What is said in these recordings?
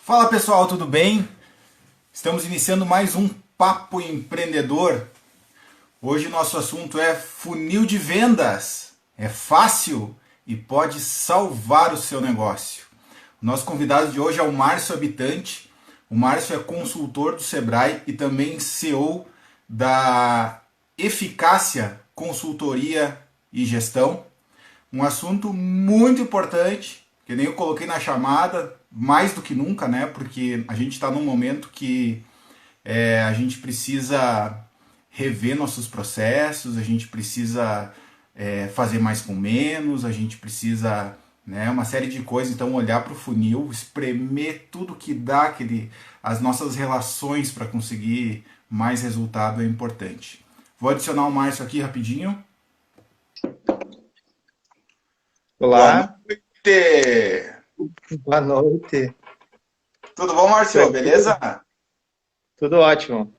Fala pessoal, tudo bem? Estamos iniciando mais um Papo Empreendedor. Hoje nosso assunto é funil de vendas. É fácil e pode salvar o seu negócio. O nosso convidado de hoje é o Márcio Habitante. O Márcio é consultor do Sebrae e também CEO da Eficácia Consultoria e Gestão. Um assunto muito importante, que nem eu coloquei na chamada, mais do que nunca, né? Porque a gente está num momento que a gente precisa rever nossos processos, a gente precisa fazer mais com menos, a gente precisa, né, uma série de coisas. Então, olhar para o funil, espremer tudo que dá as nossas relações para conseguir mais resultado é importante. Vou adicionar o Márcio aqui rapidinho. Boa Olá, noite! boa noite. Tudo bom, Márcio? Tranquilo? Beleza? Tudo ótimo.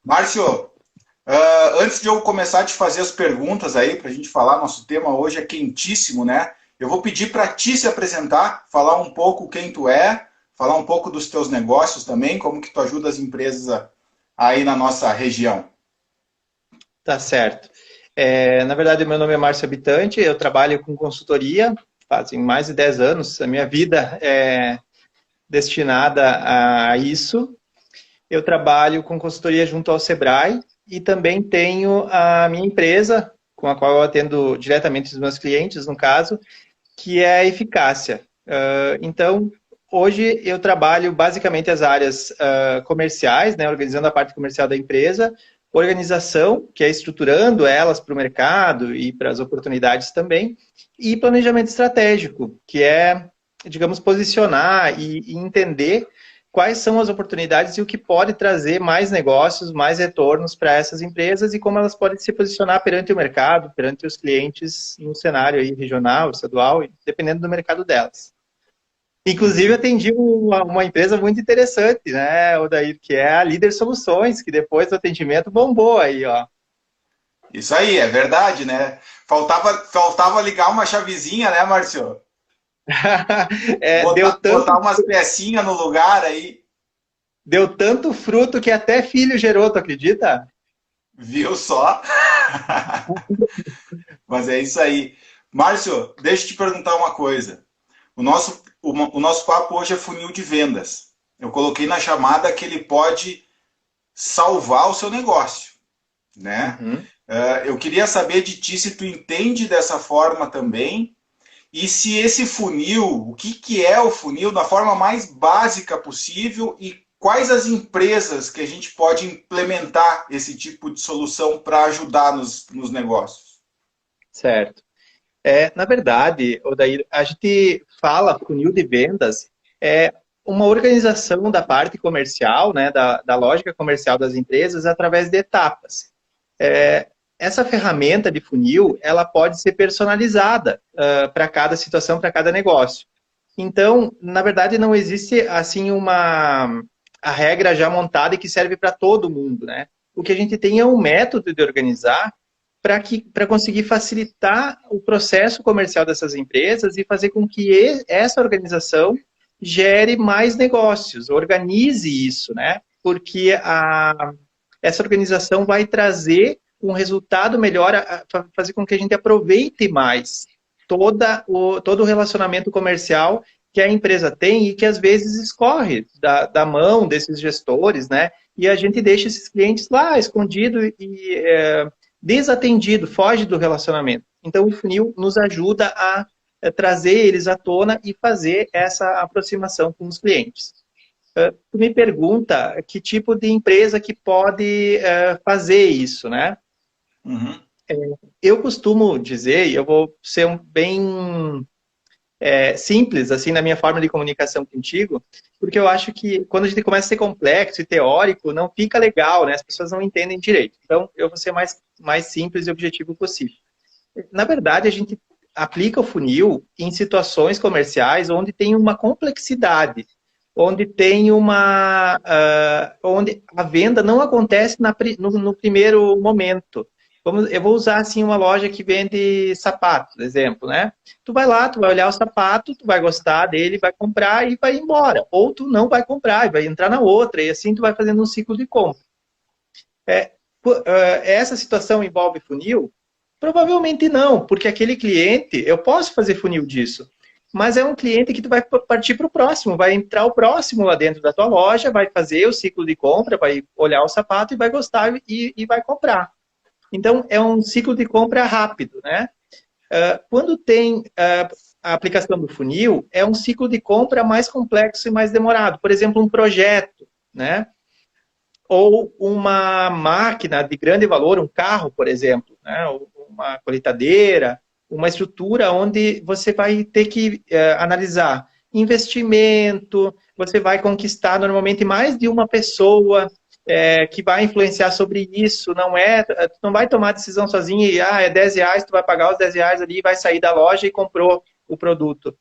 Márcio, antes de eu começar a te fazer as perguntas aí para a gente falar, nosso tema hoje é quentíssimo, né? Eu vou pedir para ti se apresentar, falar um pouco quem tu é, falar um pouco dos teus negócios também, como que tu ajuda as empresas aí na nossa região. Tá certo. Na verdade, meu nome é Márcio Habitante, eu trabalho com consultoria fazem mais de 10 anos. A minha vida é destinada a isso. Eu trabalho com consultoria junto ao Sebrae e também tenho a minha empresa, com a qual eu atendo diretamente os meus clientes, no caso, que é a Eficácia. Então, hoje eu trabalho basicamente as áreas comerciais, né, organizando a parte comercial da empresa, organização, que é estruturando elas para o mercado e para as oportunidades também, e planejamento estratégico, que é, digamos, posicionar e entender quais são as oportunidades e o que pode trazer mais negócios, mais retornos para essas empresas e como elas podem se posicionar perante o mercado, perante os clientes no cenário aí regional, estadual, dependendo do mercado delas. Inclusive, Uhum. atendi uma empresa muito interessante, né, Odair, que é a Líder Soluções, que depois do atendimento bombou aí, ó. Isso aí, é verdade, né? Faltava ligar uma chavezinha, né, Márcio? Deu Botar umas pecinhas no lugar aí, deu tanto fruto que até filho gerou, tu acredita? viu só? Mas é isso aí. Márcio, deixa eu te perguntar uma coisa. O nosso papo hoje é funil de vendas. Eu coloquei na chamada que ele pode salvar o seu negócio, né? Uhum. Eu queria saber de ti se tu entende dessa forma também e se esse funil, o que, que é o funil da forma mais básica possível e quais as empresas que a gente pode implementar esse tipo de solução para ajudar nos negócios. Certo. Na verdade, Odair, a gente fala funil de vendas, é uma organização da parte comercial, né, da lógica comercial das empresas através de etapas. Essa ferramenta de funil, ela pode ser personalizada para cada situação, para cada negócio. Então, na verdade, não existe assim a regra já montada e que serve para todo mundo, né? O que a gente tem é um método de organizar para conseguir facilitar o processo comercial dessas empresas e fazer com que essa organização gere mais negócios, organize isso, né? Porque essa organização vai trazer um resultado melhor, fazer com que a gente aproveite mais todo o relacionamento comercial que a empresa tem e que às vezes escorre da mão desses gestores, né? E a gente deixa esses clientes lá escondido e desatendido, foge do relacionamento. Então o funil nos ajuda a trazer eles à tona e fazer essa aproximação com os clientes. Tu me pergunta que tipo de empresa que pode fazer isso, né? Uhum. Eu costumo dizer, e eu vou ser bem simples assim na minha forma de comunicação contigo, porque eu acho que quando a gente começa a ser complexo e teórico, não fica legal, né? As pessoas não entendem direito. Então, eu vou ser mais simples e objetivo possível. Na verdade, a gente aplica o funil em situações comerciais onde tem uma complexidade, onde tem onde a venda não acontece no primeiro momento. eu vou usar assim uma loja que vende sapatos, exemplo, né? Tu vai lá, tu vai olhar o sapato, tu vai gostar dele, vai comprar e vai embora. Ou tu não vai comprar e vai entrar na outra, e assim tu vai fazendo um ciclo de compra. Essa situação envolve funil? Provavelmente não, porque aquele cliente, eu posso fazer funil disso, mas é um cliente que tu vai partir para o próximo, vai entrar o próximo lá dentro da tua loja, vai fazer o ciclo de compra, vai olhar o sapato e vai gostar e vai comprar. Então, é um ciclo de compra rápido, né? Quando tem a aplicação do funil, é um ciclo de compra mais complexo e mais demorado. Por exemplo, um projeto, né? Ou uma máquina de grande valor, um carro, por exemplo, né? Uma colheitadeira, uma estrutura onde você vai ter que analisar investimento, você vai conquistar normalmente mais de uma pessoa que vai influenciar sobre isso, tu não vai tomar decisão sozinho e, é R$10, tu vai pagar os R$10 ali, vai sair da loja e comprou o produto.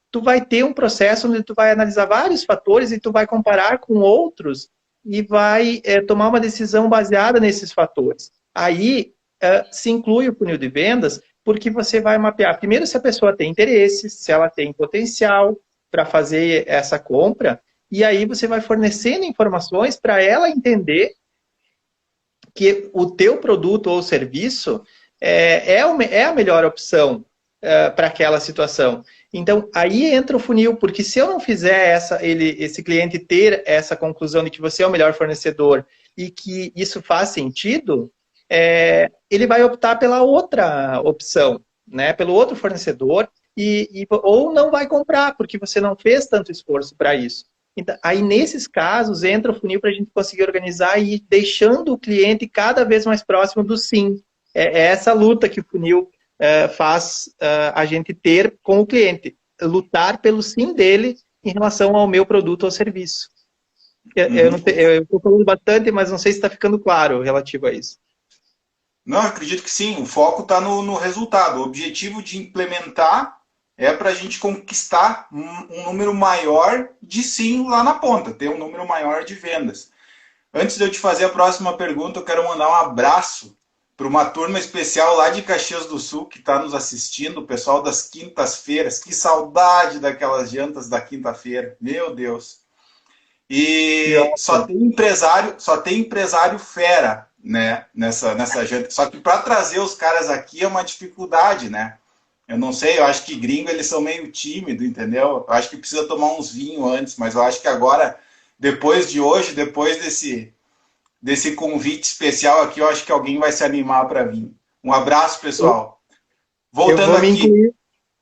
Tu vai ter um processo onde tu vai analisar vários fatores e tu vai comparar com outros e vai tomar uma decisão baseada nesses fatores. Aí se inclui o funil de vendas, porque você vai mapear, primeiro, se a pessoa tem interesse, se ela tem potencial para fazer essa compra, e aí você vai fornecendo informações para ela entender que o teu produto ou serviço é a melhor opção para aquela situação. Então, aí entra o funil, porque se eu não fizer esse cliente ter essa conclusão de que você é o melhor fornecedor e que isso faz sentido, ele vai optar pela outra opção, né? Pelo outro fornecedor, ou não vai comprar, porque você não fez tanto esforço para isso. Então, aí, nesses casos, entra o funil para a gente conseguir organizar e ir deixando o cliente cada vez mais próximo do sim. É essa luta que o funil faz a gente ter com o cliente. Lutar pelo sim dele em relação ao meu produto ou serviço. Eu estou falando bastante, mas não sei se está ficando claro relativo a isso. Não, acredito que sim. O foco está no resultado. O objetivo de implementar é para a gente conquistar um número maior de sim lá na ponta, ter um número maior de vendas. Antes de eu te fazer a próxima pergunta, eu quero mandar um abraço para uma turma especial lá de Caxias do Sul que está nos assistindo, o pessoal das quintas-feiras. Que saudade daquelas jantas da quinta-feira, meu Deus. E só tem empresário fera, né, nessa janta. Só que para trazer os caras aqui é uma dificuldade, né? Eu não sei, eu acho que gringo eles são meio tímidos, entendeu? Eu acho que precisa tomar uns vinhos antes, mas eu acho que agora, depois de hoje, depois desse convite especial aqui, eu acho que alguém vai se animar para vir. Um abraço, pessoal. Voltando aqui.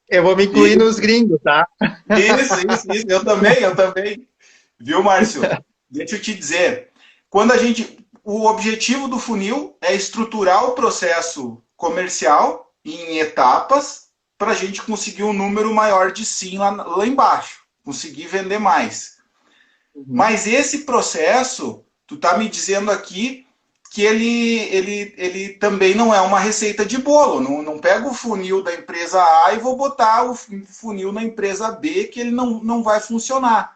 Eu vou me incluir nos gringos, tá? Isso. Eu também. Viu, Márcio? Deixa eu te dizer. O objetivo do funil é estruturar o processo comercial em etapas para a gente conseguir um número maior de sim lá embaixo, conseguir vender mais. Mas esse processo, tu tá me dizendo aqui que ele também não é uma receita de bolo. Não pego o funil da empresa A e vou botar o funil na empresa B, que ele não vai funcionar.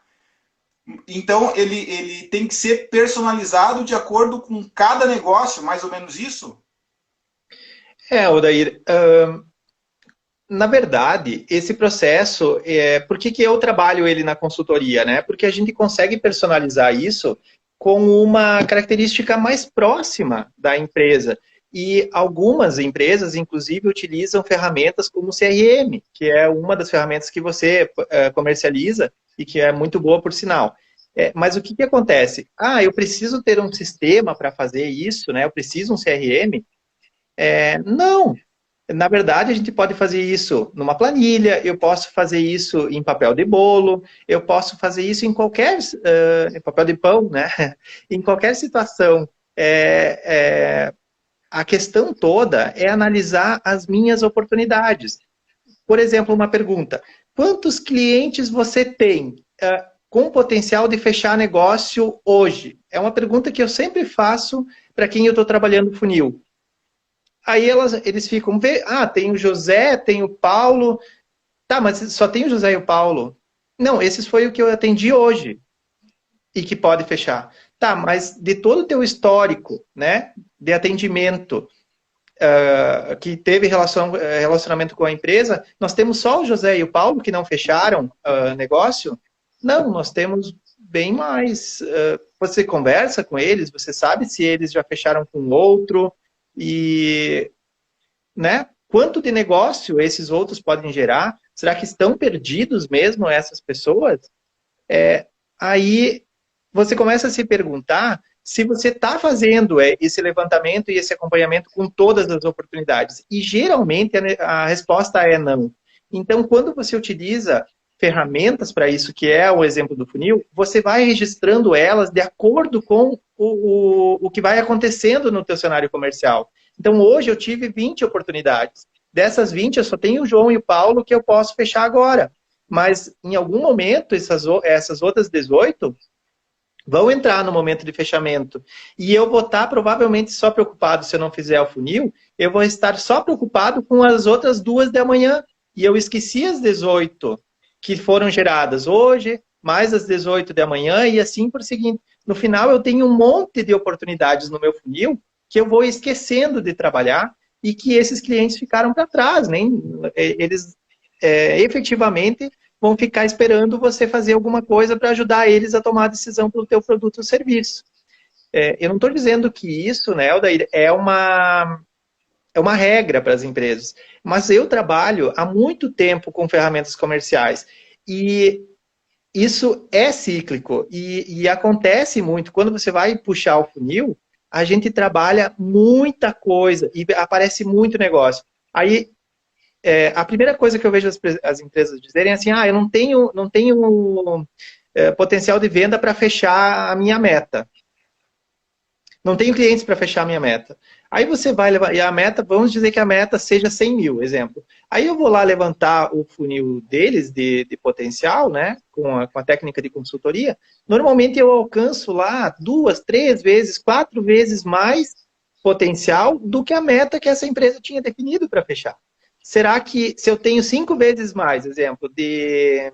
Então, ele tem que ser personalizado de acordo com cada negócio, mais ou menos isso? Odair, na verdade, esse processo, por que eu trabalho ele na consultoria, né? Porque a gente consegue personalizar isso com uma característica mais próxima da empresa. E algumas empresas, inclusive, utilizam ferramentas como o CRM, que é uma das ferramentas que você comercializa e que é muito boa, por sinal. Mas o que acontece? Eu preciso ter um sistema para fazer isso, né? Eu preciso um CRM? Não. Na verdade, a gente pode fazer isso numa planilha, eu posso fazer isso em papel de bolo, eu posso fazer isso em qualquer papel de pão, né? Em qualquer situação. A questão toda é analisar as minhas oportunidades. Por exemplo, uma pergunta: quantos clientes você tem com potencial de fechar negócio hoje? É uma pergunta que eu sempre faço para quem eu estou trabalhando funil. Aí eles ficam, tem o José, tem o Paulo. Tá, mas só tem o José e o Paulo? Não, esses foi o que eu atendi hoje e que pode fechar. Tá, mas de todo o teu histórico, né, de atendimento, que teve relacionamento com a empresa, nós temos só o José e o Paulo que não fecharam negócio? Não, nós temos bem mais. Você conversa com eles, você sabe se eles já fecharam com outro, e, né? Quanto de negócio esses outros podem gerar? Será que estão perdidos mesmo essas pessoas? Aí você começa a se perguntar se você está fazendo esse levantamento e esse acompanhamento com todas as oportunidades. E geralmente a resposta é não. Então, quando você utiliza ferramentas para isso, que é o exemplo do funil, você vai registrando elas de acordo com o que vai acontecendo no teu cenário comercial. Então, hoje eu tive 20 oportunidades. Dessas 20, eu só tenho o João e o Paulo que eu posso fechar agora. Mas, em algum momento, essas outras 18 vão entrar no momento de fechamento. E eu vou estar provavelmente só preocupado, se eu não fizer o funil, eu vou estar só preocupado com as outras 2 da manhã. E eu esqueci as 18 que foram geradas hoje, mais as 18 da manhã e assim por seguinte. No final, eu tenho um monte de oportunidades no meu funil que eu vou esquecendo de trabalhar e que esses clientes ficaram para trás. Eles efetivamente vão ficar esperando você fazer alguma coisa para ajudar eles a tomar a decisão pelo teu produto ou serviço. Eu não estou dizendo que isso, né, Aldair, é uma regra para as empresas, mas eu trabalho há muito tempo com ferramentas comerciais e isso é cíclico e acontece muito. Quando você vai puxar o funil, a gente trabalha muita coisa e aparece muito negócio. Aí, a primeira coisa que eu vejo as empresas dizerem é assim, eu não tenho potencial de venda para fechar a minha meta. Não tenho clientes para fechar a minha meta. Aí você vai levar, e a meta, vamos dizer que a meta seja 100 mil, exemplo. Aí eu vou lá levantar o funil deles de potencial, né, com a técnica de consultoria. Normalmente eu alcanço lá 2, 3 vezes, 4 vezes mais potencial do que a meta que essa empresa tinha definido para fechar. Será que se eu tenho 5 vezes mais, exemplo, de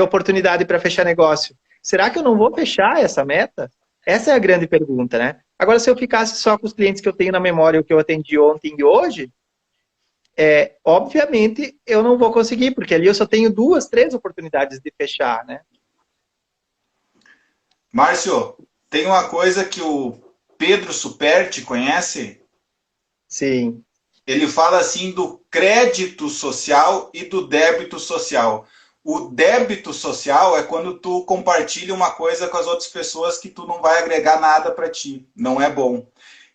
oportunidade para fechar negócio, será que eu não vou fechar essa meta? Essa é a grande pergunta, né? Agora, se eu ficasse só com os clientes que eu tenho na memória, o que eu atendi ontem e hoje, obviamente eu não vou conseguir, porque ali eu só tenho 2, 3 oportunidades de fechar, né? Márcio, tem uma coisa que o Pedro Superti conhece? Sim. Ele fala assim do crédito social e do débito social. O débito social é quando tu compartilha uma coisa com as outras pessoas que tu não vai agregar nada para ti, não é bom.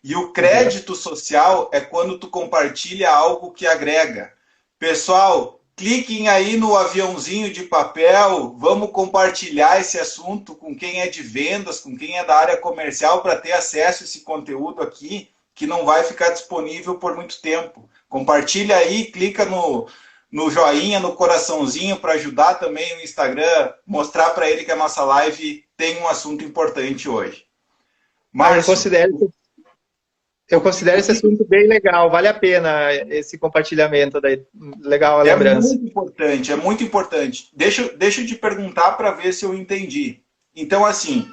E o crédito social é quando tu compartilha algo que agrega. Pessoal, cliquem aí no aviãozinho de papel, vamos compartilhar esse assunto com quem é de vendas, com quem é da área comercial para ter acesso a esse conteúdo aqui, que não vai ficar disponível por muito tempo. Compartilha aí, clica no joinha, no coraçãozinho, para ajudar também o Instagram, mostrar para ele que a nossa live tem um assunto importante hoje. Márcio, eu considero esse assunto bem legal, vale a pena esse compartilhamento daí, legal a lembrança. É muito importante. Deixa eu te perguntar para ver se eu entendi. Então, assim,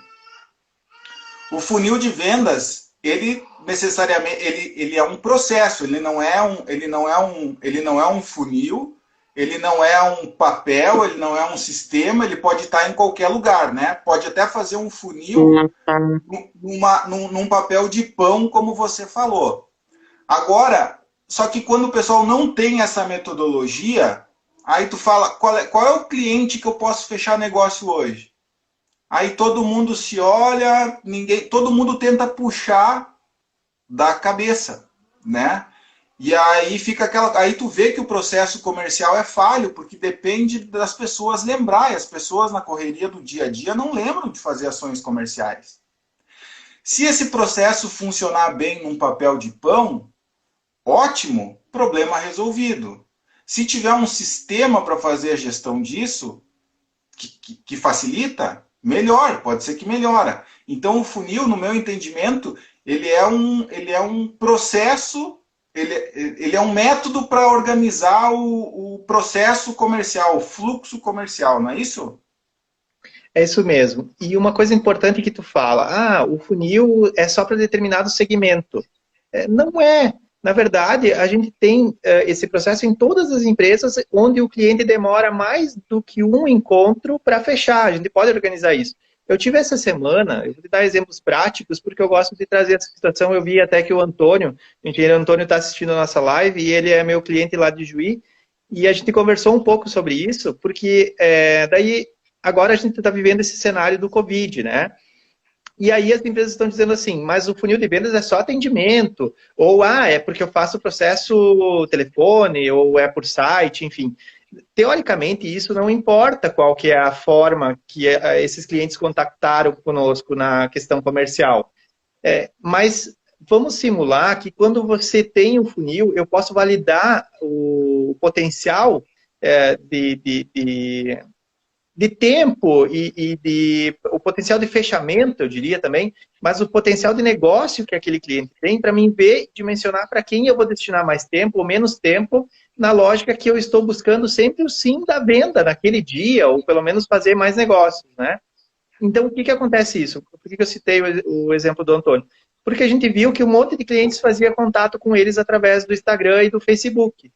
o funil de vendas, ele necessariamente ele é um processo, ele não é um funil, ele não é um papel, ele não é um sistema, ele pode estar em qualquer lugar, né? Pode até fazer um funil num papel de pão, como você falou. Agora, só que quando o pessoal não tem essa metodologia, aí tu fala, qual é o cliente que eu posso fechar negócio hoje? Aí todo mundo se olha, todo mundo tenta puxar da cabeça, né? E aí fica aí tu vê que o processo comercial é falho, porque depende das pessoas lembrar, e as pessoas na correria do dia a dia não lembram de fazer ações comerciais. Se esse processo funcionar bem num papel de pão, ótimo, problema resolvido. Se tiver um sistema para fazer a gestão disso, que facilita, melhor, pode ser que melhora. Então o funil, no meu entendimento, ele é um processo, ele é um método para organizar o processo comercial, o fluxo comercial, não é isso? É isso mesmo. E uma coisa importante que tu fala, o funil é só para determinado segmento. Não é. Na verdade, a gente tem esse processo em todas as empresas onde o cliente demora mais do que um encontro para fechar. A gente pode organizar isso. Eu tive essa semana, eu vou te dar exemplos práticos, porque eu gosto de trazer essa situação. Eu vi até que o Antônio, o engenheiro Antônio, está assistindo a nossa live e ele é meu cliente lá de Juí. E a gente conversou um pouco sobre isso, porque daí agora a gente está vivendo esse cenário do Covid, né? E aí as empresas estão dizendo assim, mas o funil de vendas é só atendimento, ou é porque eu faço o processo telefone, ou é por site, enfim. Teoricamente, isso não importa qual que é a forma que esses clientes contactaram conosco na questão comercial. Mas vamos simular que quando você tem um funil, eu posso validar o potencial de tempo e o potencial de fechamento, eu diria também, mas o potencial de negócio que aquele cliente tem para mim ver, dimensionar para quem eu vou destinar mais tempo ou menos tempo, na lógica que eu estou buscando sempre o sim da venda naquele dia, ou pelo menos fazer mais negócios, né? Então, o que acontece isso? Por que eu citei o exemplo do Antônio? Porque a gente viu que um monte de clientes fazia contato com eles através do Instagram e do Facebook.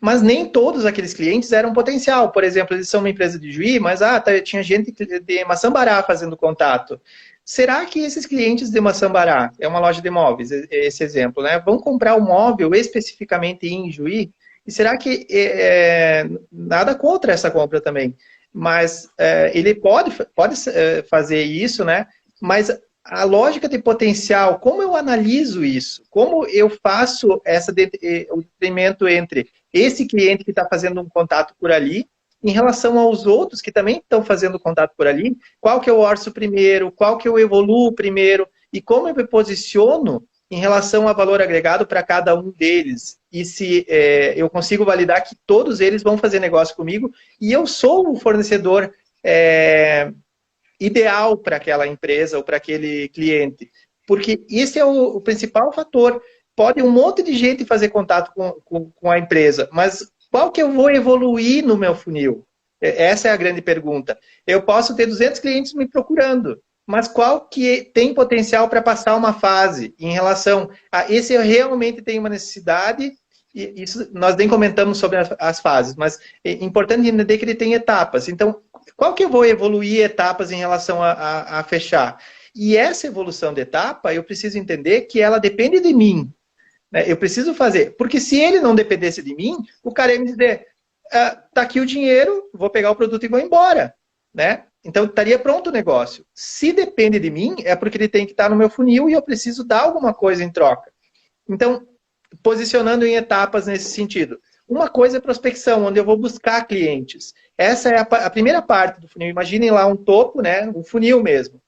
Mas nem todos aqueles clientes eram potencial. Por exemplo, eles são uma empresa de Juí, mas tinha gente de Maçambará fazendo contato. Será que esses clientes de Maçambará, é uma loja de imóveis, esse exemplo, né, vão comprar um móvel especificamente em Juí? E será que nada contra essa compra também? Mas ele pode fazer isso, né? Mas a lógica de potencial, como eu analiso isso? Como eu faço o detrimento entre esse cliente que está fazendo um contato por ali, em relação aos outros que também estão fazendo contato por ali, qual que eu orço primeiro, qual que eu evoluo primeiro, e como eu me posiciono em relação a valor agregado para cada um deles. E se eu consigo validar que todos eles vão fazer negócio comigo, e eu sou o fornecedor ideal para aquela empresa ou para aquele cliente. Porque esse é o principal fator. Pode um monte de gente fazer contato com a empresa, mas qual que eu vou evoluir no meu funil? Essa é a grande pergunta. Eu posso ter 200 clientes me procurando, mas qual que tem potencial para passar uma fase em relação a esse eu realmente tenho uma necessidade, e isso nós nem comentamos sobre as fases, mas é importante entender que ele tem etapas. Então, qual que eu vou evoluir etapas em relação a fechar? E essa evolução de etapa, eu preciso entender que ela depende de mim. Eu preciso fazer. Porque se ele não dependesse de mim, o cara ia me dizer, tá aqui o dinheiro, vou pegar o produto e vou embora. Né? Então, estaria pronto o negócio. Se depende de mim, é porque ele tem que estar no meu funil e eu preciso dar alguma coisa em troca. Então, posicionando em etapas nesse sentido. Uma coisa é prospecção, onde eu vou buscar clientes. Essa é a primeira parte do funil. Imaginem lá um topo, né? Um funil mesmo.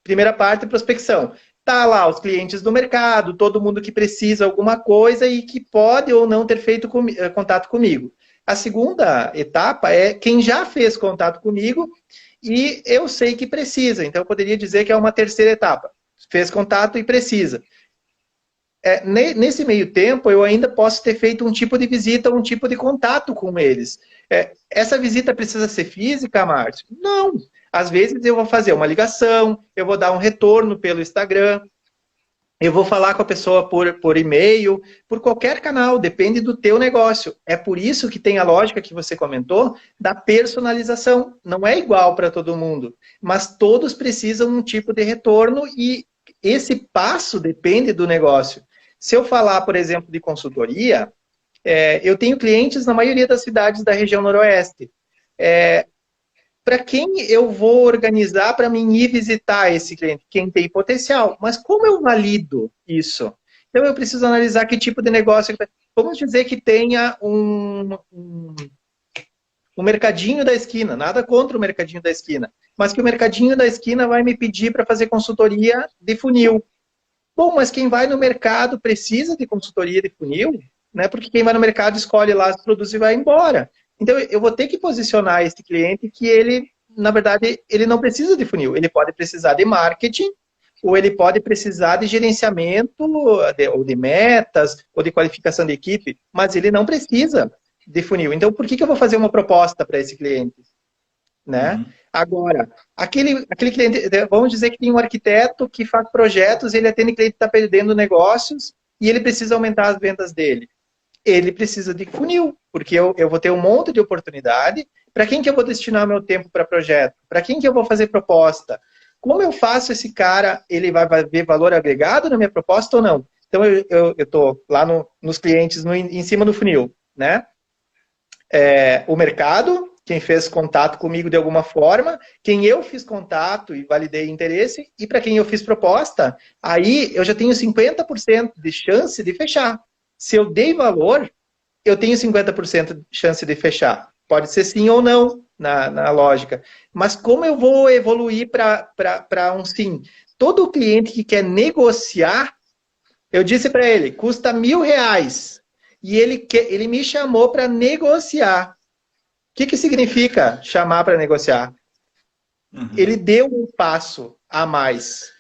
Primeira parte, prospecção. Tá lá os clientes do mercado, todo mundo que precisa alguma coisa e que pode ou não ter feito contato comigo. A segunda etapa é quem já fez contato comigo e eu sei que precisa. Então, eu poderia dizer que é uma terceira etapa. Fez contato e precisa. Nesse meio tempo, eu ainda posso ter feito um tipo de visita, um tipo de contato com eles. Essa visita precisa ser física, Márcio? Não. Às vezes eu vou fazer uma ligação, eu vou dar um retorno pelo Instagram, eu vou falar com a pessoa por e-mail, por qualquer canal, depende do teu negócio. É por isso que tem a lógica que você comentou da personalização. Não é igual para todo mundo, mas todos precisam um tipo de retorno e esse passo depende do negócio. Se eu falar, por exemplo, de consultoria, eu tenho clientes na maioria das cidades da região noroeste. Para quem eu vou organizar para mim ir visitar esse cliente? Quem tem potencial. Mas como eu valido isso? Então eu preciso analisar que tipo de negócio. Vamos dizer que tenha um mercadinho da esquina. Nada contra o mercadinho da esquina. Mas que o mercadinho da esquina vai me pedir para fazer consultoria de funil. Bom, mas quem vai no mercado precisa de consultoria de funil, né? Porque quem vai no mercado escolhe lá os produtos e vai embora. Então, eu vou ter que posicionar esse cliente que ele, na verdade, ele não precisa de funil. Ele pode precisar de marketing, ou ele pode precisar de gerenciamento, ou de metas, ou de qualificação de equipe, mas ele não precisa de funil. Então, por que eu vou fazer uma proposta para esse cliente? Né? Uhum. Agora, aquele cliente, vamos dizer que tem um arquiteto que faz projetos, ele atende cliente que está perdendo negócios, e ele precisa aumentar as vendas dele. Ele precisa de funil, porque eu vou ter um monte de oportunidade. Para quem que eu vou destinar meu tempo para projeto? Para quem que eu vou fazer proposta? Como eu faço esse cara, ele vai ver valor agregado na minha proposta ou não? Então, eu estou lá nos clientes, em cima do funil, né? O mercado, quem fez contato comigo de alguma forma, quem eu fiz contato e validei interesse, e para quem eu fiz proposta, aí eu já tenho 50% de chance de fechar. Se eu dei valor, eu tenho 50% de chance de fechar. Pode ser sim ou não, na lógica. Mas como eu vou evoluir para um sim? Todo cliente que quer negociar, eu disse para ele, custa R$ 1.000. E ele me chamou para negociar. O que significa chamar para negociar? Ele deu um passo a mais.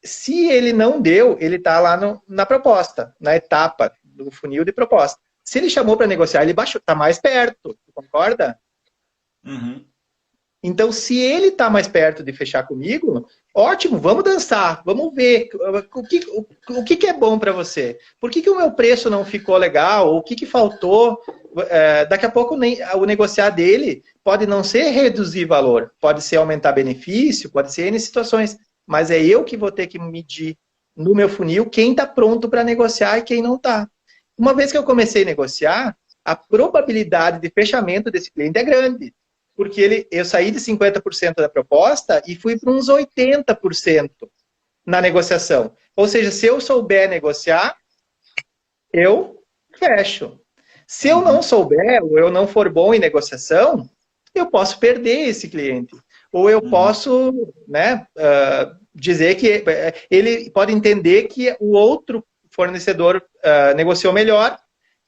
Se ele não deu, ele está lá na proposta, na etapa do funil de proposta. Se ele chamou para negociar, ele baixou, está mais perto, concorda? Uhum. Então, se ele está mais perto de fechar comigo, ótimo, vamos dançar, vamos ver o que é bom para você. Por que o meu preço não ficou legal? Ou o que faltou? Daqui a pouco o negociar dele pode não ser reduzir valor, pode ser aumentar benefício, pode ser N situações, mas é eu que vou ter que medir no meu funil quem está pronto para negociar e quem não está. Uma vez que eu comecei a negociar, a probabilidade de fechamento desse cliente é grande. Porque eu saí de 50% da proposta e fui para uns 80% na negociação. Ou seja, se eu souber negociar, eu fecho. Se eu não souber, ou eu não for bom em negociação, eu posso perder esse cliente. Ou eu posso, né, dizer que ele pode entender que o outro fornecedor negociou melhor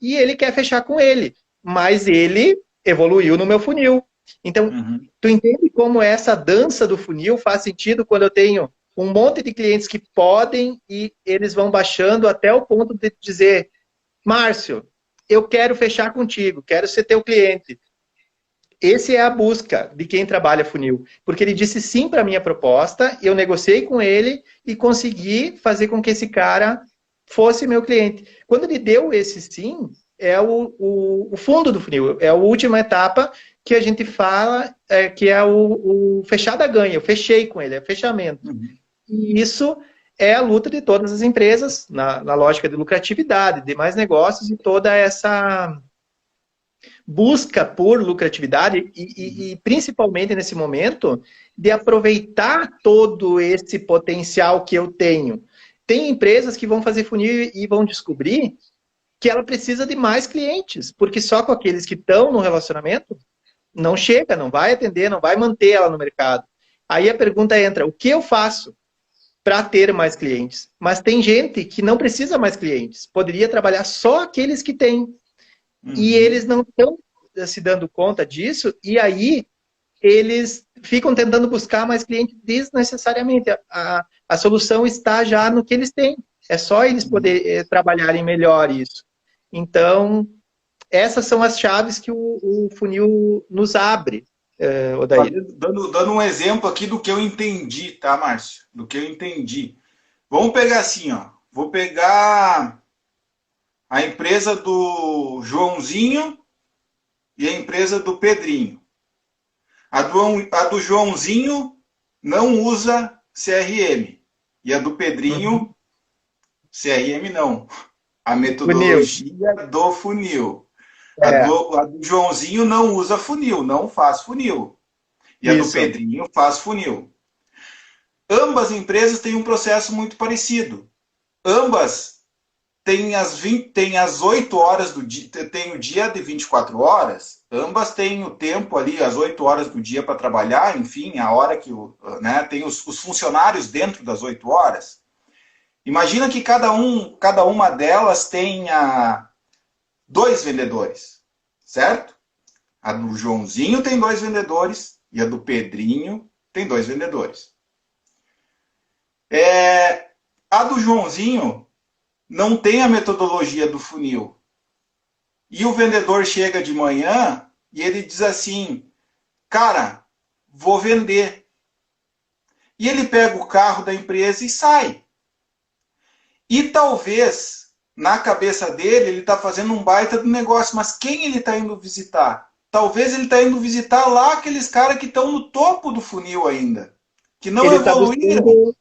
e ele quer fechar com ele. Mas ele evoluiu no meu funil. Então, tu entende como essa dança do funil faz sentido quando eu tenho um monte de clientes que podem e eles vão baixando até o ponto de dizer, Márcio, eu quero fechar contigo, quero ser teu cliente. Essa é a busca de quem trabalha funil. Porque ele disse sim para a minha proposta, eu negociei com ele e consegui fazer com que esse cara fosse meu cliente. Quando ele deu esse sim, é o fundo do funil, é a última etapa que a gente fala, que é o fechada ganha. Eu fechei com ele, é fechamento. E isso é a luta de todas as empresas, na lógica de lucratividade, de mais negócios e toda essa busca por lucratividade e principalmente nesse momento, de aproveitar todo esse potencial que eu tenho. Tem empresas que vão fazer funil e vão descobrir que ela precisa de mais clientes, porque só com aqueles que estão no relacionamento não chega, não vai atender, não vai manter ela no mercado. Aí a pergunta entra, o que eu faço para ter mais clientes? Mas tem gente que não precisa mais clientes, poderia trabalhar só aqueles que têm. E eles não estão se dando conta disso, e aí eles ficam tentando buscar mais clientes desnecessariamente. A solução está já no que eles têm. É só eles poderem trabalharem melhor isso. Então, essas são as chaves que o funil nos abre, Odair. Dando um exemplo aqui do que eu entendi, tá, Márcio? Do que eu entendi. Vamos pegar assim, ó. Vou pegar a empresa do Joãozinho e a empresa do Pedrinho. A do Joãozinho não usa CRM. E a do Pedrinho, CRM não. A metodologia do funil. A do Joãozinho não usa funil, não faz funil. E a do Pedrinho faz funil. Ambas empresas têm um processo muito parecido. Ambas têm as 8 horas do dia, tem o dia de 24 horas, ambas têm o tempo ali, as 8 horas do dia para trabalhar, enfim, a hora que tem os funcionários dentro das 8 horas. Imagina que cada uma delas tenha 2 vendedores, certo? A do Joãozinho tem 2 vendedores e a do Pedrinho tem 2 vendedores. A do Joãozinho não tem a metodologia do funil. E o vendedor chega de manhã e ele diz assim, cara, vou vender. E ele pega o carro da empresa e sai. E talvez na cabeça dele, ele está fazendo um baita do negócio, mas quem ele está indo visitar? Talvez ele está indo visitar lá aqueles caras que estão no topo do funil ainda, que não Ele está evoluíram.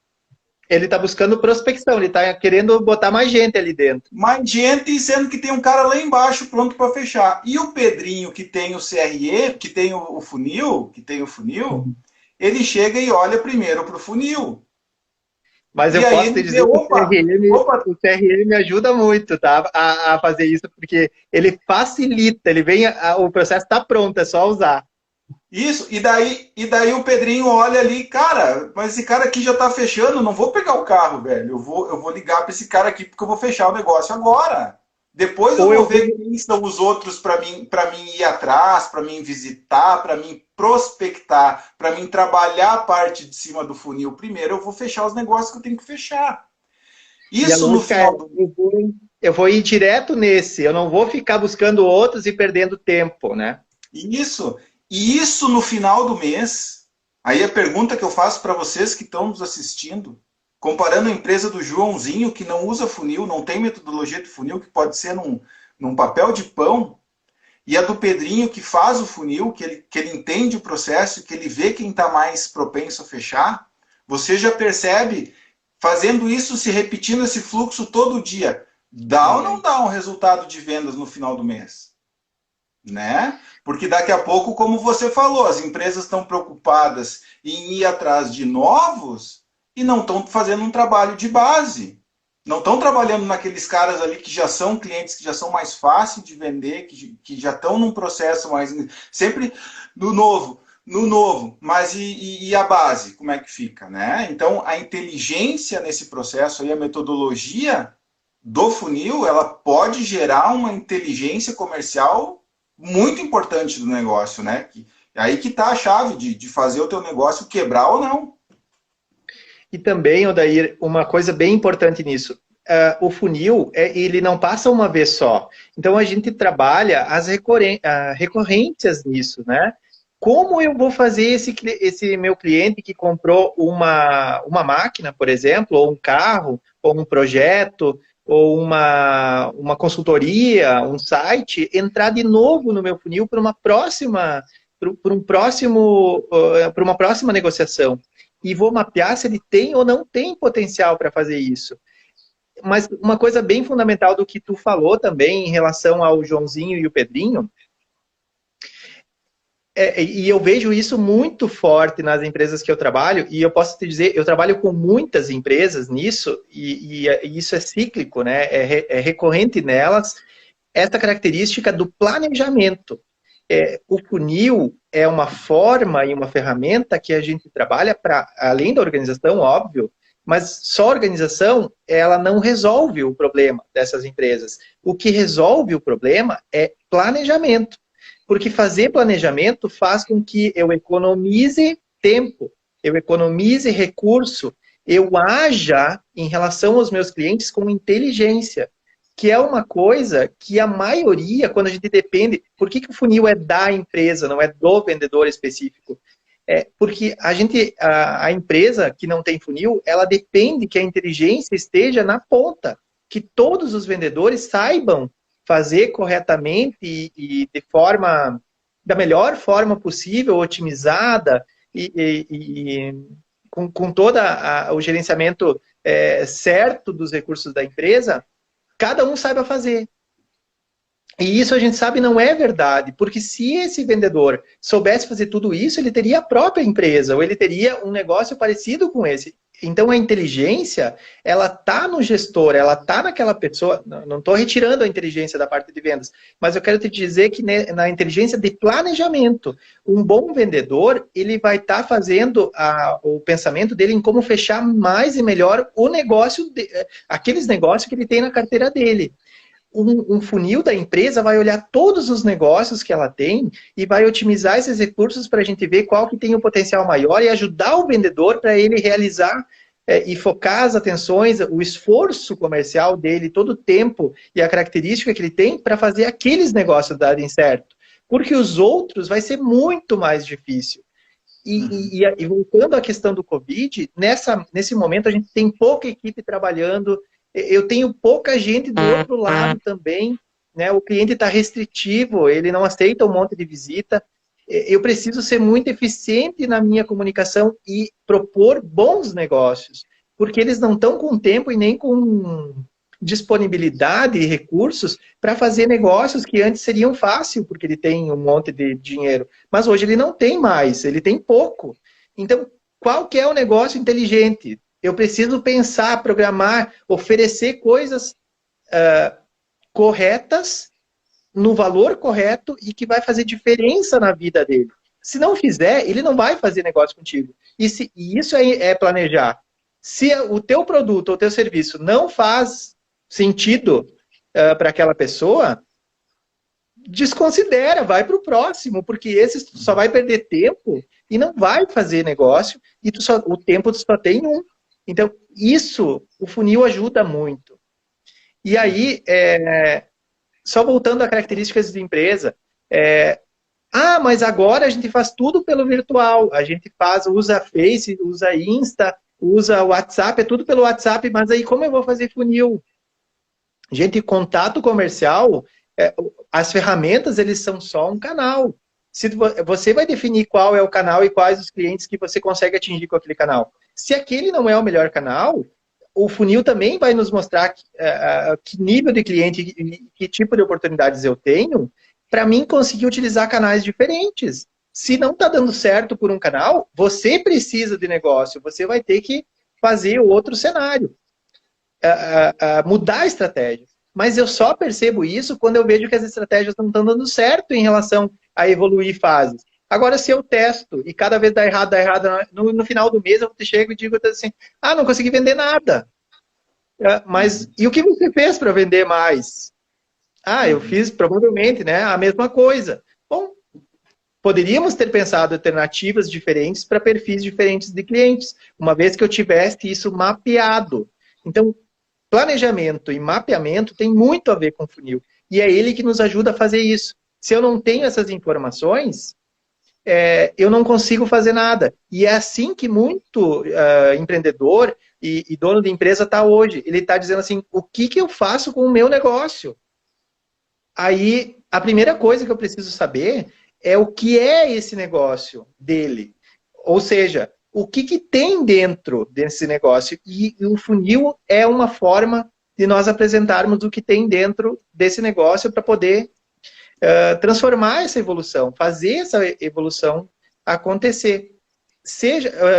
buscando prospecção, ele está querendo botar mais gente ali dentro. Mais gente, sendo que tem um cara lá embaixo pronto para fechar. E o Pedrinho, que tem o CRE, que tem o funil, ele chega e olha primeiro para o funil. Mas E eu aí posso te ele vê, dizer que opa, o CRM me ajuda muito, tá? A fazer isso, porque ele facilita, ele vem, o processo está pronto, é só usar. isso, e daí o Pedrinho olha ali, cara, mas esse cara aqui já tá fechando, não vou pegar o carro, velho. Eu vou ligar para esse cara aqui porque eu vou fechar o negócio agora. Depois eu Ou vou eu ver quem são os outros para mim ir atrás, para mim visitar, para mim prospectar, para mim trabalhar a parte de cima do funil. Primeiro eu vou fechar os negócios que eu tenho que fechar. E a Isso no lógica é, final do eu vou ir direto nesse, eu não vou ficar buscando outros e perdendo tempo, né? Isso. E isso no final do mês, aí a pergunta que eu faço para vocês que estão nos assistindo, comparando a empresa do Joãozinho, que não usa funil, não tem metodologia de funil, que pode ser num papel de pão, e a do Pedrinho, que faz o funil, que ele entende o processo, que ele vê quem está mais propenso a fechar, você já percebe, fazendo isso, se repetindo esse fluxo todo dia, dá ou não dá um resultado de vendas no final do mês? Né? Porque daqui a pouco, como você falou, as empresas estão preocupadas em ir atrás de novos e não estão fazendo um trabalho de base. Não estão trabalhando naqueles caras ali que já são clientes, que já são mais fáceis de vender, que já estão num processo mais... Sempre no novo. Mas e a base, como é que fica? Né? Então, a inteligência nesse processo, aí, a metodologia do funil, ela pode gerar uma inteligência comercial muito importante do negócio, né? Aí que tá a chave de fazer o teu negócio quebrar ou não. E também, Odair, uma coisa bem importante nisso, o funil, ele não passa uma vez só. Então, a gente trabalha as recorrências nisso, né? Como eu vou fazer esse meu cliente que comprou uma máquina, por exemplo, ou um carro, ou um projeto, ou uma consultoria, um site, entrar de novo no meu funil para uma próxima, para uma próxima negociação? E vou mapear se ele tem ou não tem potencial para fazer isso. Mas uma coisa bem fundamental do que tu falou também em relação ao Joãozinho e o Pedrinho, e eu vejo isso muito forte nas empresas que eu trabalho, e eu posso te dizer, eu trabalho com muitas empresas nisso, e isso é cíclico, né? É recorrente nelas, essa característica do planejamento. O funil é uma forma e uma ferramenta que a gente trabalha para, além da organização, óbvio, mas só a organização, ela não resolve o problema dessas empresas. O que resolve o problema é planejamento. Porque fazer planejamento faz com que eu economize tempo, eu economize recurso, eu haja em relação aos meus clientes com inteligência, que é uma coisa que a maioria, quando a gente depende... Por que o funil é da empresa, não é do vendedor específico? Porque a empresa que não tem funil, ela depende que a inteligência esteja na ponta, que todos os vendedores saibam fazer corretamente e da melhor forma possível, otimizada e com todo o gerenciamento certo dos recursos da empresa, cada um saiba fazer. E isso a gente sabe não é verdade, porque se esse vendedor soubesse fazer tudo isso, ele teria a própria empresa, ou ele teria um negócio parecido com esse. Então a inteligência, ela está no gestor, ela está naquela pessoa, não estou retirando a inteligência da parte de vendas, mas eu quero te dizer que na inteligência de planejamento, um bom vendedor, ele vai estar fazendo o pensamento dele em como fechar mais e melhor o negócio, aqueles negócios que ele tem na carteira dele. Um funil da empresa vai olhar todos os negócios que ela tem e vai otimizar esses recursos para a gente ver qual que tem o potencial maior e ajudar o vendedor para ele realizar e focar as atenções, o esforço comercial dele, todo o tempo e a característica que ele tem para fazer aqueles negócios darem certo. Porque os outros vai ser muito mais difícil. E voltando à questão do Covid, nesse momento a gente tem pouca equipe trabalhando Eu tenho pouca gente do outro lado também, né? O cliente está restritivo, ele não aceita um monte de visita. Eu preciso ser muito eficiente na minha comunicação e propor bons negócios, porque eles não estão com tempo e nem com disponibilidade e recursos para fazer negócios que antes seriam fácil, porque ele tem um monte de dinheiro. Mas hoje ele não tem mais, ele tem pouco. Então, qual que é o negócio inteligente? Eu preciso pensar, programar, oferecer coisas corretas, no valor correto e que vai fazer diferença na vida dele. Se não fizer, ele não vai fazer negócio contigo. E isso é planejar. Se o teu produto ou teu serviço não faz sentido para aquela pessoa, desconsidera, vai para o próximo, porque esse só vai perder tempo e não vai fazer negócio, e o tempo tu só tem um. Então, isso, o funil ajuda muito. E aí, só voltando a características de empresa, mas agora a gente faz tudo pelo virtual, a gente usa Face, usa Insta, usa WhatsApp, é tudo pelo WhatsApp, mas aí como eu vou fazer funil? Gente, contato comercial, as ferramentas, eles são só um canal. Se você vai definir qual é o canal e quais os clientes que você consegue atingir com aquele canal. Se aquele não é o melhor canal, o funil também vai nos mostrar que nível de cliente, que tipo de oportunidades eu tenho, para mim conseguir utilizar canais diferentes. Se não está dando certo por um canal, você precisa de negócio, você vai ter que fazer outro cenário, mudar a estratégia. Mas eu só percebo isso quando eu vejo que as estratégias não estão dando certo em relação a evoluir fases. Agora, se eu testo e cada vez dá errado, no final do mês eu chego e digo assim, não consegui vender nada. Mas e o que você fez para vender mais? Eu fiz provavelmente, né, a mesma coisa. Bom, poderíamos ter pensado alternativas diferentes para perfis diferentes de clientes, uma vez que eu tivesse isso mapeado. Então, planejamento e mapeamento tem muito a ver com funil. E é ele que nos ajuda a fazer isso. Se eu não tenho essas informações, eu não consigo fazer nada. E é assim que muito empreendedor e dono de empresa está hoje. Ele está dizendo assim, o que eu faço com o meu negócio? Aí, a primeira coisa que eu preciso saber é o que é esse negócio dele. Ou seja, o que tem dentro desse negócio. E o funil é uma forma de nós apresentarmos o que tem dentro desse negócio para poder transformar essa evolução, fazer essa evolução acontecer.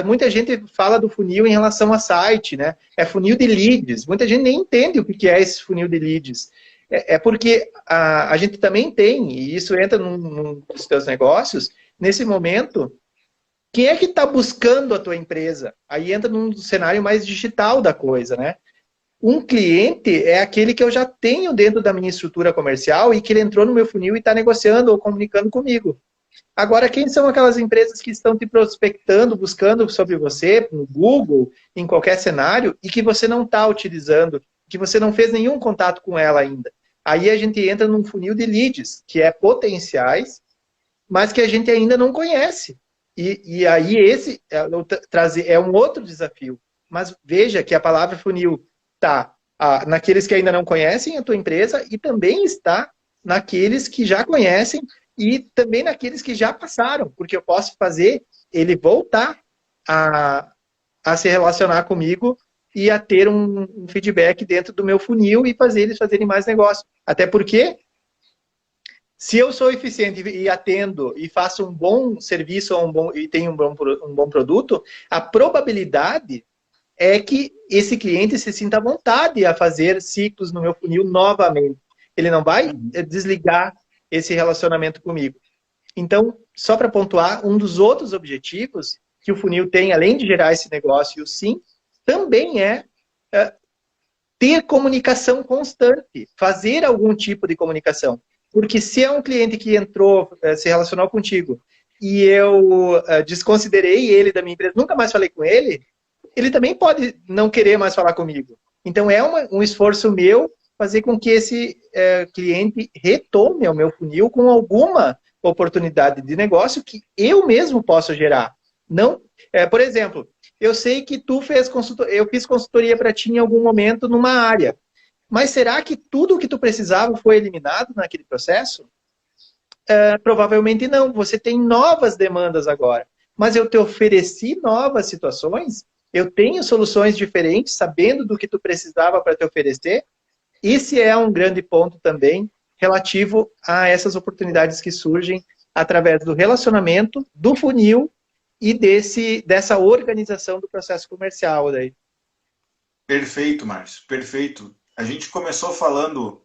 Muita gente fala do funil em relação a site, né? É funil de leads. Muita gente nem entende o que é esse funil de leads. Porque a gente também tem, e isso entra num dos teus negócios, nesse momento, quem é que está buscando a tua empresa? Aí entra num cenário mais digital da coisa, né? Um cliente é aquele que eu já tenho dentro da minha estrutura comercial e que ele entrou no meu funil e está negociando ou comunicando comigo. Agora, quem são aquelas empresas que estão te prospectando, buscando sobre você, no Google, em qualquer cenário, e que você não está utilizando, que você não fez nenhum contato com ela ainda? Aí a gente entra num funil de leads, que é potenciais, mas que a gente ainda não conhece. E aí esse é um outro desafio. Mas veja que a palavra funil está naqueles que ainda não conhecem a tua empresa e também está naqueles que já conhecem e também naqueles que já passaram, porque eu posso fazer ele voltar a se relacionar comigo e a ter um feedback dentro do meu funil e fazer eles fazerem mais negócio. Até porque, se eu sou eficiente e atendo e faço um bom serviço e tenho um bom produto, a probabilidade é que esse cliente se sinta à vontade a fazer ciclos no meu funil novamente. Ele não vai desligar esse relacionamento comigo. Então, só para pontuar, um dos outros objetivos que o funil tem, além de gerar esse negócio, sim, também é ter comunicação constante, fazer algum tipo de comunicação. Porque se é um cliente que entrou, se relacionou contigo, e eu desconsiderei ele da minha empresa, nunca mais falei com ele, ele também pode não querer mais falar comigo. Então, é um esforço meu fazer com que esse cliente retome ao meu funil com alguma oportunidade de negócio que eu mesmo posso gerar. Não, por exemplo, eu sei que tu fez consultoria, eu fiz consultoria para ti em algum momento numa área, mas será que tudo o que tu precisava foi eliminado naquele processo? Provavelmente não. Você tem novas demandas agora, mas eu te ofereci novas situações, eu tenho soluções diferentes, sabendo do que tu precisava para te oferecer. Esse é um grande ponto também relativo a essas oportunidades que surgem através do relacionamento, do funil e dessa organização do processo comercial. Daí. Perfeito, Márcio, perfeito. A gente começou falando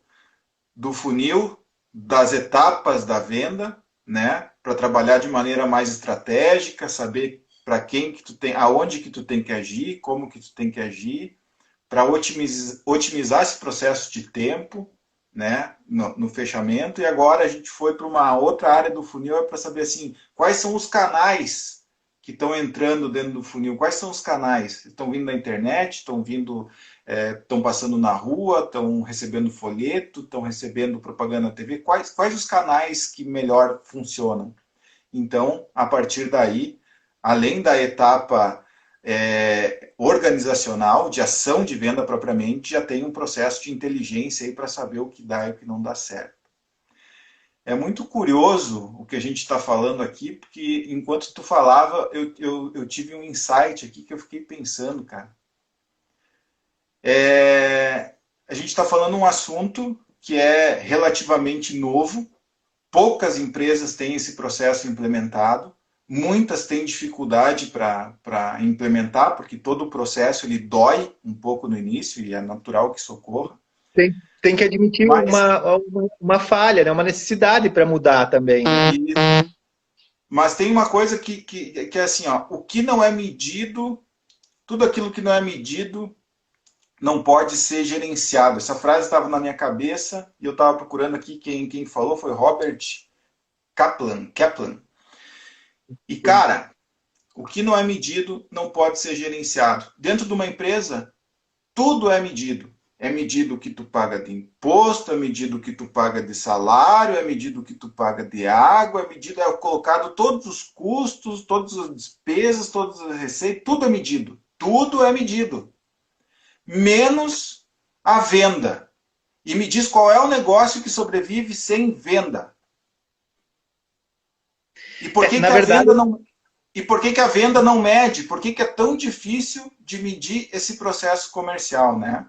do funil, das etapas da venda, né, para trabalhar de maneira mais estratégica, saber para quem que tu tem, aonde que tu tem que agir, como que tu tem que agir, para otimizar esse processo de tempo, né, no fechamento. E agora a gente foi para uma outra área do funil para saber assim, quais são os canais que estão entrando dentro do funil, quais são os canais? Estão vindo da internet, estão vindo, estão passando na rua, estão recebendo folheto, estão recebendo propaganda na TV, quais os canais que melhor funcionam? Então, a partir daí, além da etapa organizacional, de ação de venda propriamente, já tem um processo de inteligência aí para saber o que dá e o que não dá certo. É muito curioso o que a gente está falando aqui, porque enquanto tu falava, eu tive um insight aqui que eu fiquei pensando, cara. A gente está falando um assunto que é relativamente novo, poucas empresas têm esse processo implementado, muitas têm dificuldade para implementar, porque todo o processo ele dói um pouco no início e é natural que isso ocorra. Tem que admitir uma falha, né? Uma necessidade para mudar também. Mas tem uma coisa que é assim, ó, o que não é medido, tudo aquilo que não é medido não pode ser gerenciado. Essa frase estava na minha cabeça e eu estava procurando aqui quem falou foi Robert Kaplan. E, cara, o que não é medido não pode ser gerenciado. Dentro de uma empresa, tudo é medido. É medido o que tu paga de imposto, é medido o que tu paga de salário, é medido o que tu paga de água, é colocado todos os custos, todas as despesas, todas as receitas, tudo é medido. Tudo é medido. Menos a venda. E me diz qual é o negócio que sobrevive sem venda. E por que, que a venda não mede? Por que é tão difícil de medir esse processo comercial, né?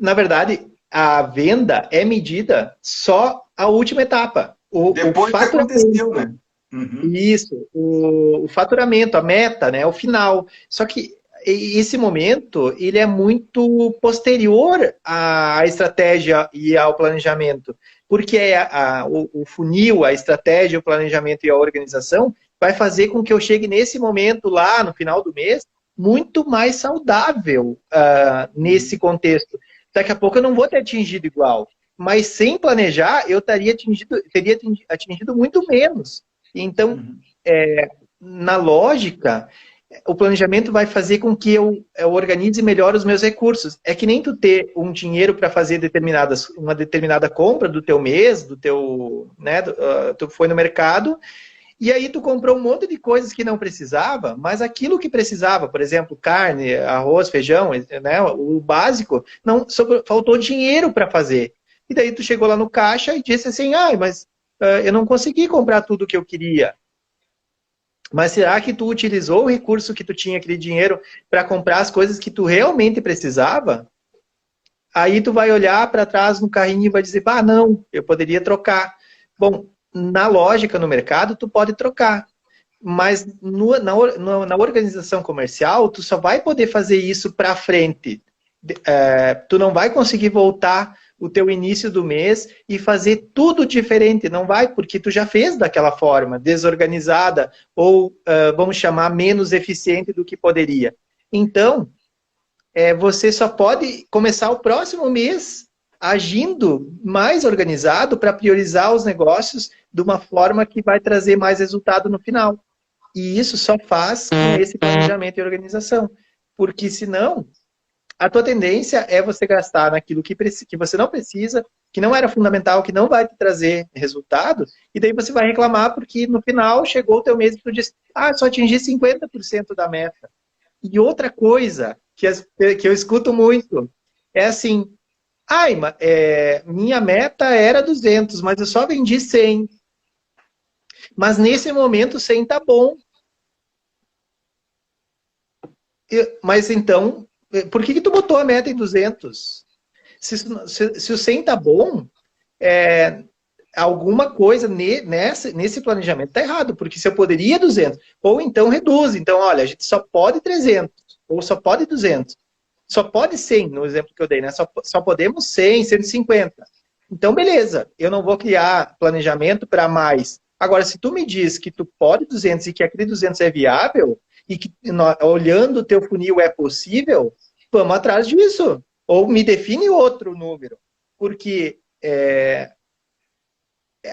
Na verdade, a venda é medida só a última etapa. Depois que aconteceu, né? Uhum. Isso, o faturamento, a meta, né? O final. Só que esse momento, ele é muito posterior à estratégia e ao planejamento. Porque o funil, a estratégia, o planejamento e a organização vai fazer com que eu chegue nesse momento lá, no final do mês, muito mais saudável nesse contexto. Daqui a pouco eu não vou ter atingido igual. Mas sem planejar, eu teria atingido muito menos. Então, na lógica, o planejamento vai fazer com que eu organize melhor os meus recursos. É que nem tu ter um dinheiro para fazer uma determinada compra do teu mês, né, tu foi no mercado, e aí tu comprou um monte de coisas que não precisava, mas aquilo que precisava, por exemplo, carne, arroz, feijão, né, o básico, faltou dinheiro para fazer. E daí tu chegou lá no caixa e disse assim, mas eu não consegui comprar tudo o que eu queria. Mas será que tu utilizou o recurso que tu tinha, aquele dinheiro, para comprar as coisas que tu realmente precisava? Aí tu vai olhar para trás no carrinho e vai dizer, não, eu poderia trocar. Bom, na lógica, no mercado, tu pode trocar. Mas na organização comercial, tu só vai poder fazer isso para frente. Tu não vai conseguir voltar o teu início do mês e fazer tudo diferente. Não vai, porque tu já fez daquela forma, desorganizada, ou vamos chamar, menos eficiente do que poderia. Então, você só pode começar o próximo mês agindo mais organizado para priorizar os negócios de uma forma que vai trazer mais resultado no final. E isso só faz com esse planejamento e organização. Porque senão, a tua tendência é você gastar naquilo que você não precisa, que não era fundamental, que não vai te trazer resultado, e daí você vai reclamar porque no final chegou o teu mês e tu disse, só atingi 50% da meta. E outra coisa que eu escuto muito é assim, minha meta era 200, mas eu só vendi 100. Mas nesse momento 100 tá bom. Mas então, por que tu botou a meta em 200? Se o 100 tá bom, alguma coisa nesse planejamento tá errado, porque se eu poderia 200, ou então reduz. Então, olha, a gente só pode 300, ou só pode 200. Só pode 100, no exemplo que eu dei, né? Só podemos 100, 150. Então, beleza, eu não vou criar planejamento para mais. Agora, se tu me diz que tu pode 200 e que aquele 200 é viável, e que olhando o teu funil é possível, vamos atrás disso. Ou me define outro número. Porque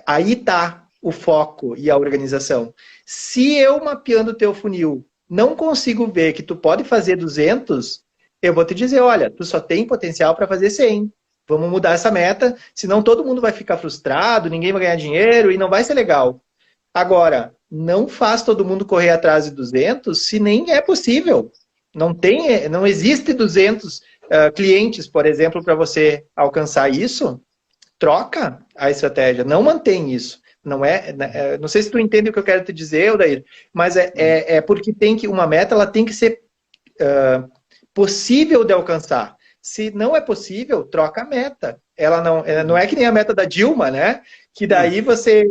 aí está o foco e a organização. Se eu, mapeando o teu funil, não consigo ver que tu pode fazer 200, eu vou te dizer, olha, tu só tem potencial para fazer 100. Vamos mudar essa meta, senão todo mundo vai ficar frustrado, ninguém vai ganhar dinheiro e não vai ser legal. Agora, não faz todo mundo correr atrás de 200 se nem é possível. Não existe 200 clientes, por exemplo, para você alcançar isso. Troca a estratégia, não mantém isso. Não sei se tu entende o que eu quero te dizer, Odair, mas porque uma meta ela tem que ser possível de alcançar. Se não é possível, troca a meta. Ela não é que nem a meta da Dilma, né? Que daí você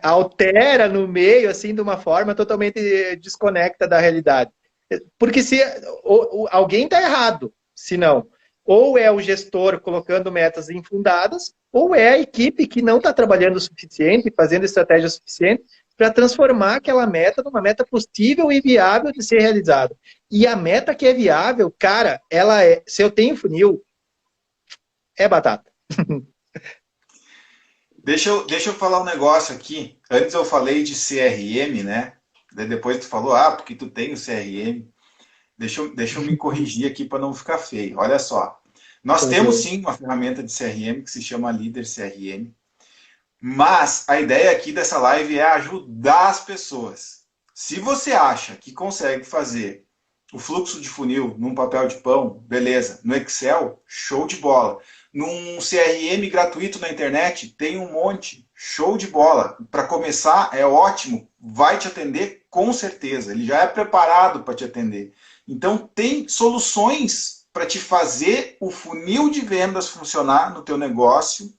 altera no meio, assim, de uma forma totalmente desconecta da realidade. Porque se alguém está errado, se não. Ou é o gestor colocando metas infundadas, ou é a equipe que não está trabalhando o suficiente, fazendo estratégia suficiente para transformar aquela meta numa meta possível e viável de ser realizada. E a meta que é viável, cara, se eu tenho funil, é batata. Deixa eu falar um negócio aqui. Antes eu falei de CRM, né? Depois tu falou, porque tu tem o CRM. Deixa eu me corrigir aqui para não ficar feio. Olha só. Nós temos sim uma ferramenta de CRM que se chama Líder CRM. Mas a ideia aqui dessa live é ajudar as pessoas. Se você acha que consegue fazer o fluxo de funil num papel de pão, beleza. No Excel, show de bola. Num CRM gratuito na internet, tem um monte, show de bola. Para começar, é ótimo, vai te atender com certeza. Ele já é preparado para te atender. Então, tem soluções para te fazer o funil de vendas funcionar no teu negócio,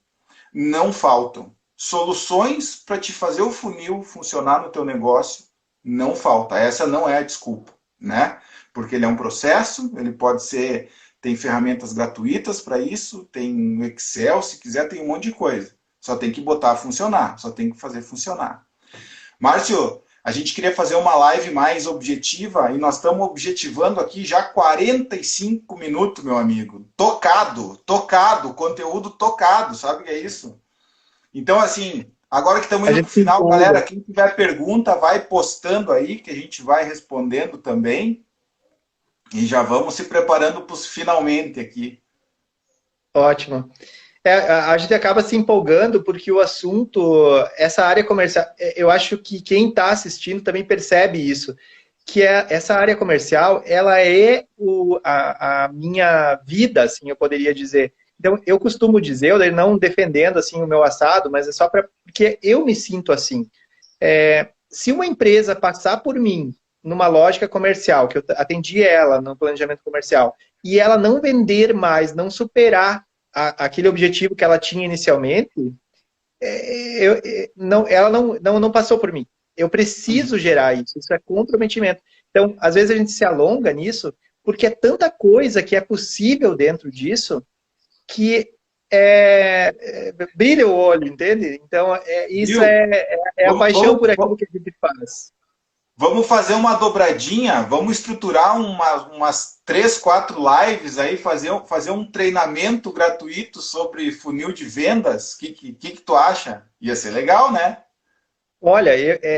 não faltam. Soluções para te fazer o funil funcionar no teu negócio, não falta. Essa não é a desculpa, né? Porque ele é um processo, ele pode ser, tem ferramentas gratuitas para isso, tem Excel, se quiser tem um monte de coisa. Só tem que botar a funcionar, só tem que fazer funcionar. Márcio, a gente queria fazer uma live mais objetiva e nós estamos objetivando aqui já 45 minutos, meu amigo. Tocado, conteúdo tocado, sabe o que é isso? Então, assim, agora que estamos indo para o final, galera, quem tiver pergunta, vai postando aí, que a gente vai respondendo também. E já vamos se preparando para os finalmente aqui. Ótimo. A gente acaba se empolgando porque o assunto, essa área comercial, eu acho que quem está assistindo também percebe isso, que essa área comercial, ela é a minha vida, assim, eu poderia dizer. Então, eu costumo dizer, não defendendo assim o meu assado, mas é só porque eu me sinto assim. Se uma empresa passar por mim numa lógica comercial, que eu atendi ela no planejamento comercial, e ela não vender mais, não superar aquele objetivo que ela tinha inicialmente, ela não passou por mim. Eu preciso gerar isso, isso é comprometimento. Então, às vezes a gente se alonga nisso, porque é tanta coisa que é possível dentro disso, que brilha o olho, entende? Então, isso é a paixão por aquilo que a gente faz. Vamos fazer uma dobradinha, vamos estruturar umas 3, 4 lives aí, fazer um treinamento gratuito sobre funil de vendas. O que tu acha? Ia ser legal, né? Olha,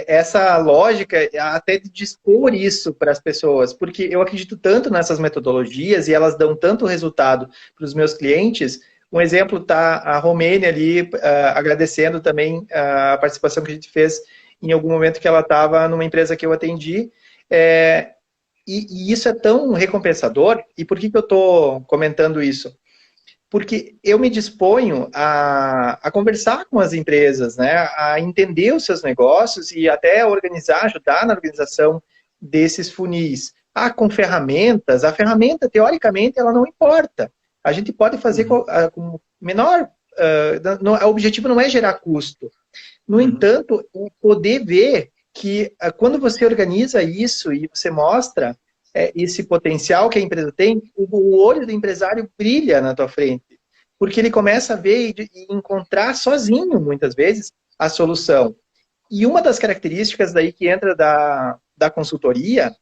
essa lógica, até de dispor isso para as pessoas, porque eu acredito tanto nessas metodologias e elas dão tanto resultado para os meus clientes, Um exemplo tá a Romênia ali agradecendo também a participação que a gente fez em algum momento que ela estava numa empresa que eu atendi. É, e isso é tão recompensador. E por que eu estou comentando isso? Porque eu me disponho a conversar com as empresas, né, a entender os seus negócios e até organizar, ajudar na organização desses funis. Ah, com ferramentas, a ferramenta, teoricamente, ela não importa. A gente pode fazer com menor... o objetivo não é gerar custo. No entanto, é poder ver que quando você organiza isso e você mostra esse potencial que a empresa tem, o olho do empresário brilha na tua frente, porque ele começa a ver e encontrar sozinho, muitas vezes, a solução. E uma das características daí que entra da consultoria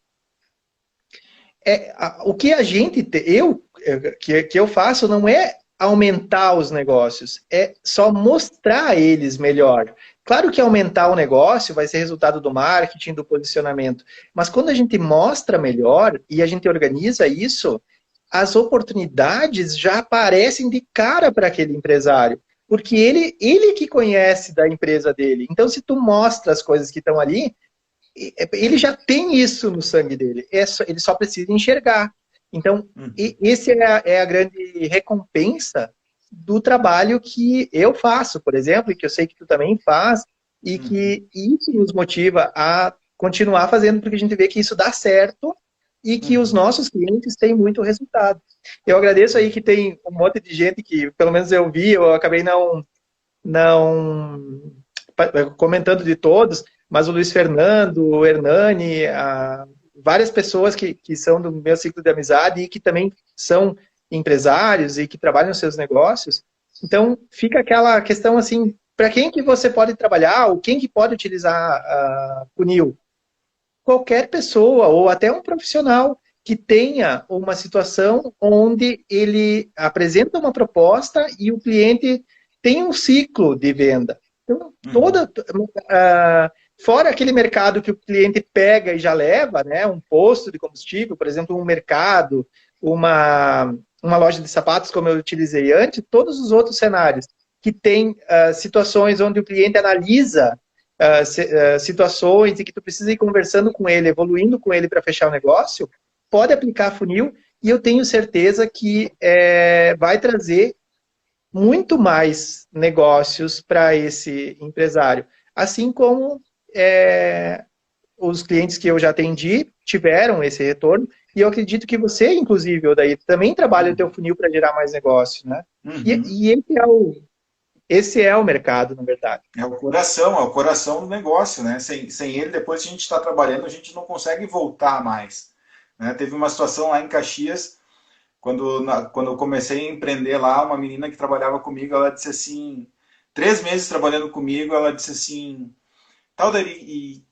o que a gente, que eu faço não é aumentar os negócios, é só mostrar eles melhor. Claro que aumentar o negócio vai ser resultado do marketing, do posicionamento, mas quando a gente mostra melhor e a gente organiza isso, as oportunidades já aparecem de cara para aquele empresário, porque ele que conhece da empresa dele. Então, se tu mostra as coisas que estão ali, ele já tem isso no sangue dele, ele só precisa enxergar. Então, esse é a grande recompensa do trabalho que eu faço, por exemplo, e que eu sei que tu também faz, e que isso nos motiva a continuar fazendo, porque a gente vê que isso dá certo e que os nossos clientes têm muito resultado. Eu agradeço aí que tem um monte de gente que, pelo menos eu vi, eu acabei não comentando de todos, mas o Luiz Fernando, o Hernani, várias pessoas que são do meu ciclo de amizade e que também são empresários e que trabalham nos seus negócios. Então, fica aquela questão assim, para quem que você pode trabalhar ou quem que pode utilizar a funil? Qualquer pessoa ou até um profissional que tenha uma situação onde ele apresenta uma proposta e o cliente tem um ciclo de venda. Então, fora aquele mercado que o cliente pega e já leva, né, um posto de combustível, por exemplo, um mercado, uma loja de sapatos, como eu utilizei antes, todos os outros cenários que tem situações onde o cliente analisa situações e que tu precisa ir conversando com ele, evoluindo com ele para fechar o negócio, pode aplicar funil e eu tenho certeza que vai trazer muito mais negócios para esse empresário. Assim como os clientes que eu já atendi tiveram esse retorno, e eu acredito que você, inclusive, Odair, também trabalha o teu funil para gerar mais negócio, né? E esse é o mercado, na verdade. É o coração do negócio, né? Sem ele, depois que a gente está trabalhando, a gente não consegue voltar mais. Né? Teve uma situação lá em Caxias, quando eu comecei a empreender lá, uma menina que trabalhava comigo, ela disse assim, 3 meses trabalhando comigo, ela disse assim, e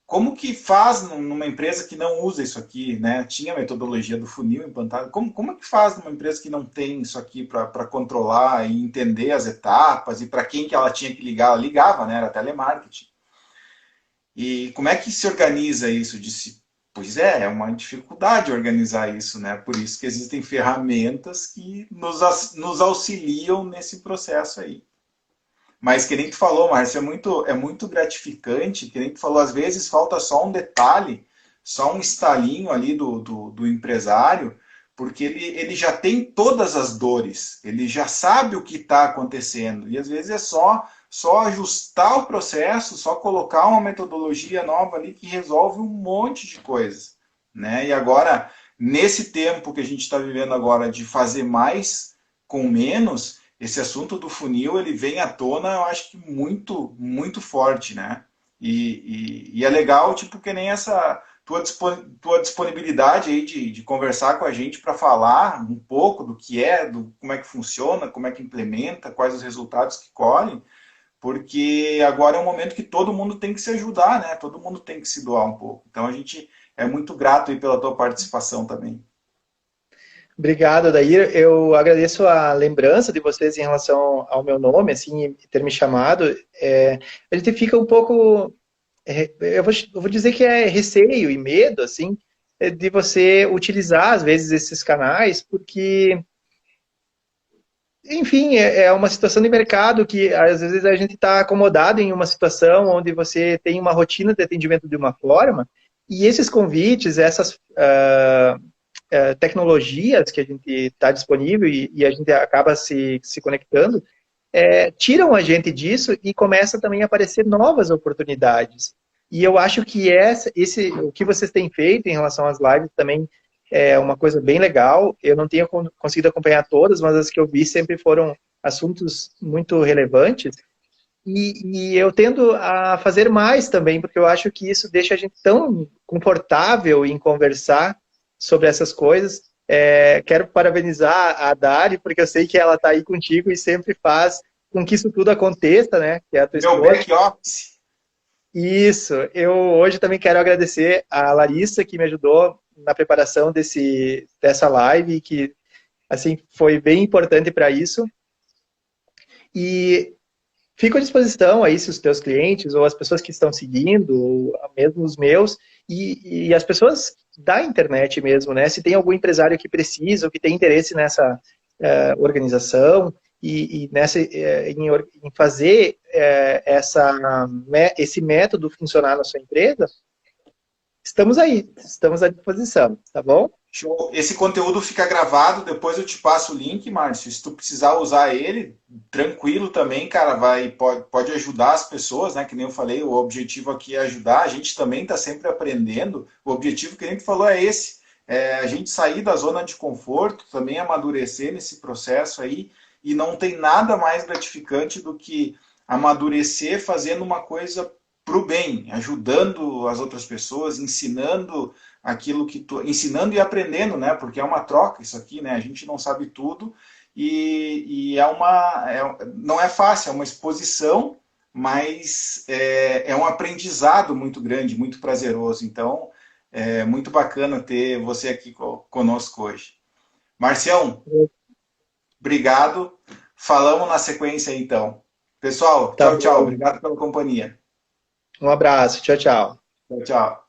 como que faz numa empresa que não usa isso aqui, né? Tinha a metodologia do funil implantado. Como que faz numa empresa que não tem isso aqui para controlar e entender as etapas e para quem que ela tinha que ligar? Ela ligava, né? Era telemarketing. E como é que se organiza isso? Eu disse, pois é uma dificuldade organizar isso, né? Por isso que existem ferramentas que nos auxiliam nesse processo aí. Mas que nem tu falou, Márcio, é muito gratificante, que nem tu falou, às vezes falta só um detalhe, só um estalinho ali do empresário, porque ele já tem todas as dores, ele já sabe o que está acontecendo, e às vezes é só ajustar o processo, só colocar uma metodologia nova ali que resolve um monte de coisas. Né? E agora, nesse tempo que a gente está vivendo agora de fazer mais com menos, esse assunto do funil, ele vem à tona, eu acho que muito, muito forte, né? E é legal, tipo, que nem essa tua disponibilidade aí de conversar com a gente para falar um pouco do que como é que funciona, como é que implementa, quais os resultados que colhem, porque agora é um momento que todo mundo tem que se ajudar, né? Todo mundo tem que se doar um pouco. Então a gente é muito grato aí pela tua participação também. Obrigado, Adair. Eu agradeço a lembrança de vocês em relação ao meu nome, assim, ter me chamado. A gente fica um pouco, eu vou dizer que é receio e medo, assim, de você utilizar, às vezes, esses canais, porque enfim, é uma situação de mercado que às vezes a gente está acomodado em uma situação onde você tem uma rotina de atendimento de uma forma, e esses convites, essas tecnologias que a gente está disponível e a gente acaba se conectando, tiram a gente disso e começa também a aparecer novas oportunidades. E eu acho que o que vocês têm feito em relação às lives também é uma coisa bem legal. Eu não tenho conseguido acompanhar todas, mas as que eu vi sempre foram assuntos muito relevantes. E eu tendo a fazer mais também, porque eu acho que isso deixa a gente tão confortável em conversar sobre essas coisas. Quero parabenizar a Dari, porque eu sei que ela está aí contigo e sempre faz com que isso tudo aconteça, né? Que é a tua Meu esposa. back office. Isso. Eu hoje também quero agradecer a Larissa, que me ajudou na preparação dessa live, que assim foi bem importante para isso. E fico à disposição aí, se os teus clientes, ou as pessoas que estão seguindo, ou mesmo os meus, e as pessoas da internet mesmo, né? Se tem algum empresário que precisa, ou que tem interesse nessa organização, e nessa, em fazer esse método funcionar na sua empresa, estamos aí, estamos à disposição, tá bom? Show. Esse conteúdo fica gravado, depois eu te passo o link, Márcio. Se tu precisar usar ele, tranquilo também, cara, pode ajudar as pessoas, né? Que nem eu falei, o objetivo aqui é ajudar. A gente também está sempre aprendendo. O objetivo que a gente falou é esse: a gente sair da zona de conforto, também amadurecer nesse processo aí. E não tem nada mais gratificante do que amadurecer fazendo uma coisa pro bem, ajudando as outras pessoas, ensinando aquilo que tu ensinando e aprendendo, né? Porque é uma troca isso aqui, né? A gente não sabe tudo e não é fácil, é uma exposição, mas é um aprendizado muito grande, muito prazeroso. Então, é muito bacana ter você aqui conosco hoje. Marcião, obrigado. Falamos na sequência então. Pessoal, Tá tchau, tchau. bom. Obrigado pela companhia. Um abraço. Tchau, tchau. Tchau, tchau.